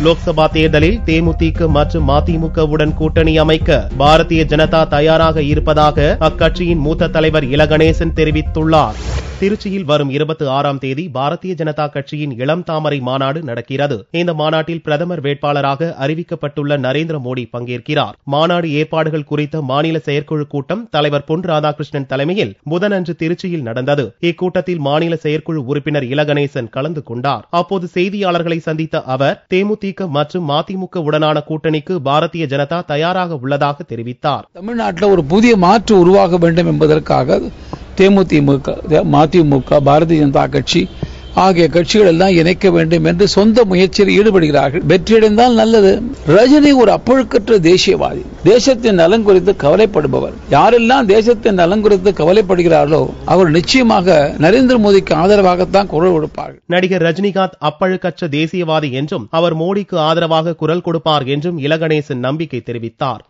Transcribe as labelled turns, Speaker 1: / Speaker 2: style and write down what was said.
Speaker 1: லோக்சபா தேர்தலில் தேமுதிக மற்றும் மதிமுகவுடன் கூட்டணி அமைக்க பாரதிய ஜனதா தயாராக இருப்பதாக அக்கட்சியின் மூத்த தலைவர் இலகணேசன் தெரிவித்துள்ளார். திருச்சியில் வரும் 26ஆம் தேதி பாரதிய ஜனதா கட்சியின் இளம் தாமரை மாநாடு நடக்கிறது. இந்த மாநாட்டில் பிரதமர் வேட்பாளராக அறிவிக்கப்பட்டுள்ள நரேந்திர மோடி பங்கேற்கிறார். மாநாடு ஏற்பாடுகள் குறித்த மாநில செயற்குழு கூட்டம் தலைவர் பொன் ராதாகிருஷ்ணன் தலைமையில் புதனன்று திருச்சியில் நடந்தது. இக்கூட்டத்தில் மாநில செயற்குழு உறுப்பினர் இலகணேசன் கலந்து கொண்டார். அப்போது செய்தியாளர்களை சந்தித்த அவர் தேமுதிக மற்றும் மதிமுக உடனான கூட்டணிக்கு பாரதிய ஜனதா தயாராக உள்ளதாக தெரிவித்தார்.
Speaker 2: தமிழ்நாட்டில் ஒரு புதிய மாற்று உருவாக வேண்டும் என்பதற்காக தேமுதிக, மதிமுக, பாரதிய ஜனதா கட்சி ஆகிய கட்சிகள் எல்லாம் இணைக்க வேண்டும் என்று சொந்த முயற்சியில் ஈடுபடுகிறார்கள். வெற்றியடைந்தால் நல்லது. ரஜினி ஒரு அப்பழுக்கற்ற தேசியவாதி, தேசத்தின் நலன் குறித்து கவலைப்படுபவர். யாரெல்லாம் தேசத்தின் நலன் குறித்து கவலைப்படுகிறார்களோ அவர் நிச்சயமாக நரேந்திர மோடிக்கு ஆதரவாகத்தான் குரல் கொடுப்பார்கள்.
Speaker 1: நடிகர் ரஜினிகாந்த் அப்பழுக்கற்ற தேசியவாதி என்றும் அவர் மோடிக்கு ஆதரவாக குரல் கொடுப்பார் என்றும் இலகணேசன் நம்பிக்கை தெரிவித்தார்.